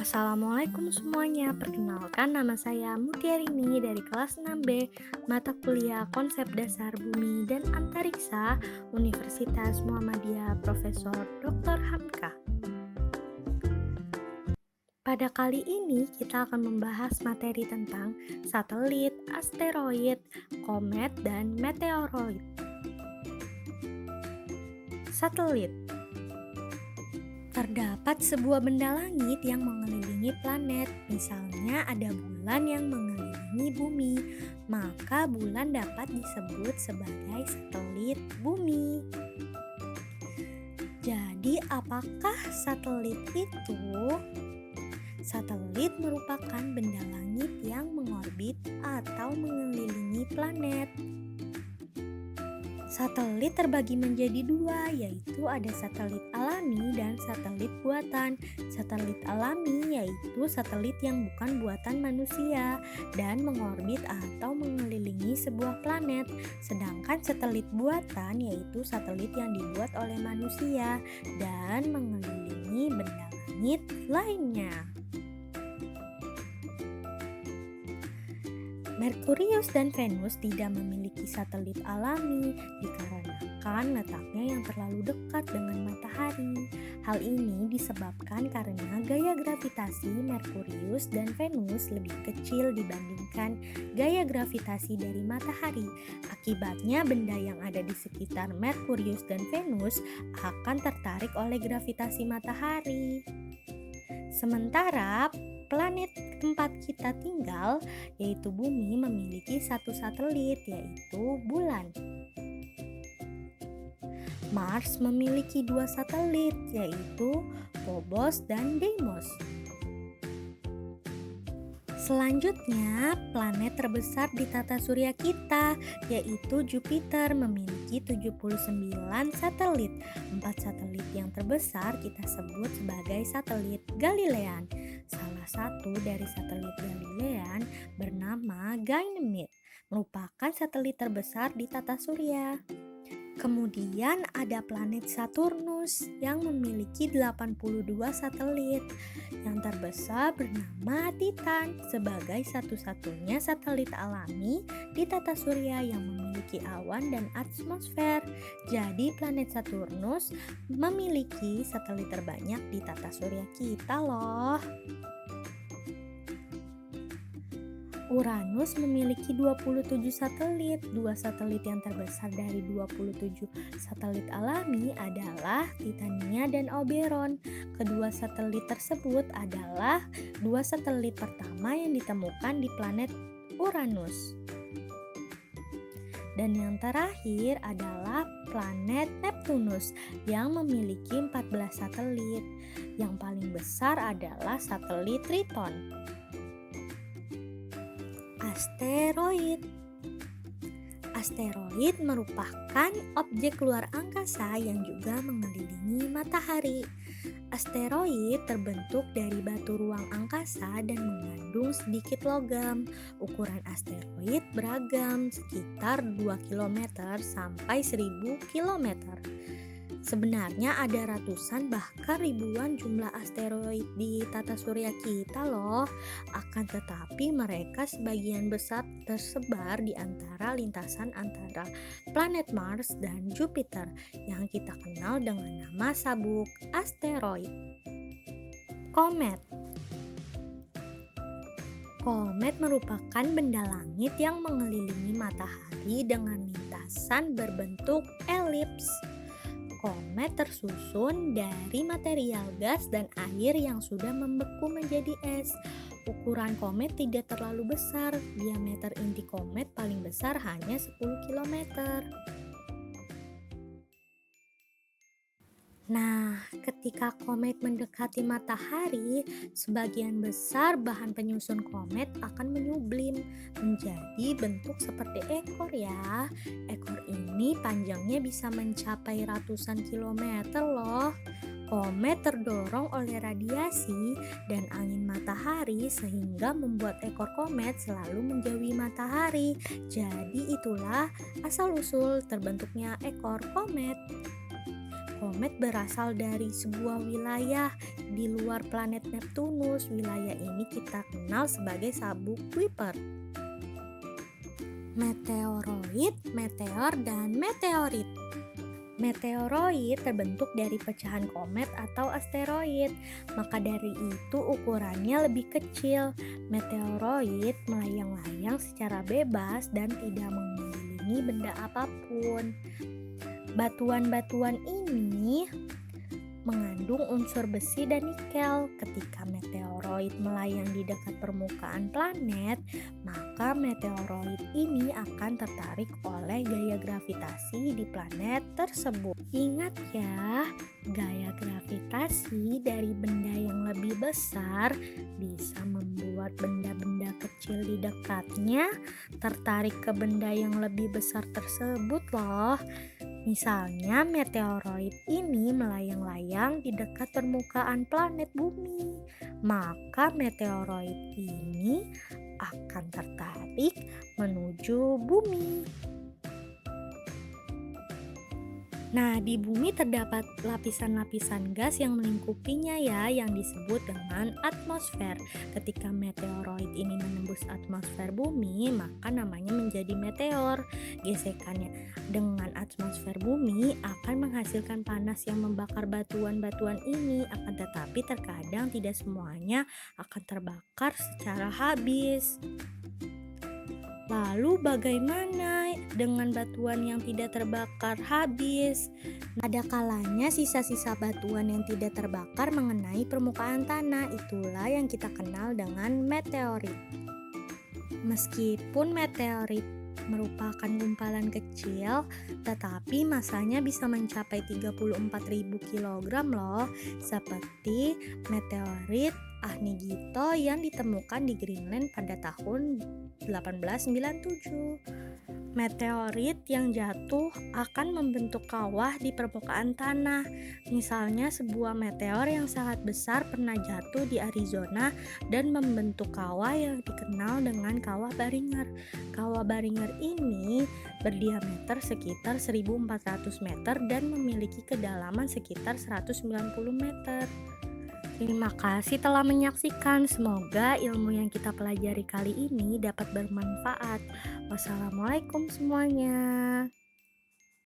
Assalamualaikum semuanya, perkenalkan nama saya Mutiarini dari kelas 6B, mata kuliah Konsep Dasar Bumi dan Antariksa, Universitas Muhammadiyah Profesor Dr. Hamka. Pada kali ini kita akan membahas materi tentang satelit, asteroid, komet, dan meteoroid. Satelit terdapat sebuah benda langit yang mengelilingi planet, misalnya ada bulan yang mengelilingi bumi, maka bulan dapat disebut sebagai satelit bumi. Jadi, apakah satelit itu? Satelit merupakan benda langit yang mengorbit atau mengelilingi planet. Satelit terbagi menjadi dua, yaitu ada satelit alami dan satelit buatan. Satelit alami yaitu satelit yang bukan buatan manusia dan mengorbit atau mengelilingi sebuah planet. Sedangkan satelit buatan yaitu satelit yang dibuat oleh manusia dan mengelilingi benda langit lainnya. Merkurius dan Venus tidak memiliki satelit alami dikarenakan letaknya yang terlalu dekat dengan matahari. Hal ini disebabkan karena gaya gravitasi Merkurius dan Venus lebih kecil dibandingkan gaya gravitasi dari matahari. Akibatnya benda yang ada di sekitar Merkurius dan Venus akan tertarik oleh gravitasi matahari. Sementara planet tempat kita tinggal, yaitu bumi, memiliki satu satelit, yaitu bulan. Mars memiliki dua satelit, yaitu Phobos dan Deimos. Selanjutnya, planet terbesar di tata surya kita, yaitu Jupiter, memiliki 79 satelit. 4 satelit yang terbesar kita sebut sebagai satelit Galilean. Salah satu dari satelit Galilean bernama Ganymede, merupakan satelit terbesar di tata surya. Kemudian ada planet Saturnus yang memiliki 82 satelit. Yang terbesar bernama Titan sebagai satu-satunya satelit alami di tata surya yang memiliki awan dan atmosfer. Jadi planet Saturnus memiliki satelit terbanyak di tata surya kita loh. Uranus memiliki 27 satelit. Dua satelit yang terbesar dari 27 satelit alami adalah Titania dan Oberon. Kedua satelit tersebut adalah dua satelit pertama yang ditemukan di planet Uranus. Dan yang terakhir adalah planet Neptunus yang memiliki 14 satelit. Yang paling besar adalah satelit Triton. Asteroid. Asteroid merupakan objek luar angkasa yang juga mengelilingi matahari. Asteroid terbentuk dari batu ruang angkasa dan mengandung sedikit logam. Ukuran asteroid beragam, sekitar 2 km sampai 1000 km. Sebenarnya ada ratusan bahkan ribuan jumlah asteroid di tata surya kita loh. Akan tetapi mereka sebagian besar tersebar di antara lintasan antara planet Mars dan Jupiter yang kita kenal dengan nama sabuk asteroid. Komet. Komet merupakan benda langit yang mengelilingi matahari dengan lintasan berbentuk elips. Komet tersusun dari material gas dan air yang sudah membeku menjadi es. Ukuran komet tidak terlalu besar, diameter inti komet paling besar hanya 10 km. Nah, ketika komet mendekati matahari, sebagian besar bahan penyusun komet akan menyublim menjadi bentuk seperti ekor ya. Ekor ini panjangnya bisa mencapai ratusan kilometer loh. Komet terdorong oleh radiasi dan angin matahari sehingga membuat ekor komet selalu menjauhi matahari. Jadi itulah asal-usul terbentuknya ekor komet. Komet berasal dari sebuah wilayah di luar planet Neptunus. Wilayah ini kita kenal sebagai sabuk Kuiper. Meteoroid, meteor, dan meteorit. Meteoroid terbentuk dari pecahan komet atau asteroid, maka dari itu ukurannya lebih kecil. Meteoroid melayang-layang secara bebas dan tidak mengelilingi benda apapun. Batuan-batuan ini mengandung unsur besi dan nikel. Ketika meteoroid melayang di dekat permukaan planet, maka meteoroid ini akan tertarik oleh gaya gravitasi di planet tersebut. Ingat ya, gaya gravitasi dari benda yang lebih besar bisa membuat benda-benda kecil di dekatnya tertarik ke benda yang lebih besar tersebut loh. Misalnya meteoroid ini melayang-layang di dekat permukaan planet bumi, maka meteoroid ini akan tertarik menuju bumi. Nah, di bumi terdapat lapisan-lapisan gas yang melingkupinya ya, yang disebut dengan atmosfer. Ketika meteoroid ini menembus atmosfer bumi, maka namanya menjadi meteor. Gesekannya dengan atmosfer bumi akan menghasilkan panas yang membakar batuan-batuan ini, akan tetapi terkadang tidak semuanya akan terbakar secara habis. Lalu bagaimana dengan batuan yang tidak terbakar habis? Ada kalanya sisa-sisa batuan yang tidak terbakar mengenai permukaan tanah. Itulah yang kita kenal dengan meteorit. Meskipun meteorit merupakan gumpalan kecil, tetapi masanya bisa mencapai 34.000 kg loh, seperti meteorit Ahnighito yang ditemukan di Greenland pada tahun 1897. Meteorit yang jatuh akan membentuk kawah di permukaan tanah. Misalnya sebuah meteor yang sangat besar pernah jatuh di Arizona dan membentuk kawah yang dikenal dengan kawah Baringer. Kawah Baringer ini berdiameter sekitar 1.400 meter dan memiliki kedalaman sekitar 190 meter. Terima kasih telah menyaksikan. Semoga ilmu yang kita pelajari kali ini dapat bermanfaat. Wassalamualaikum semuanya.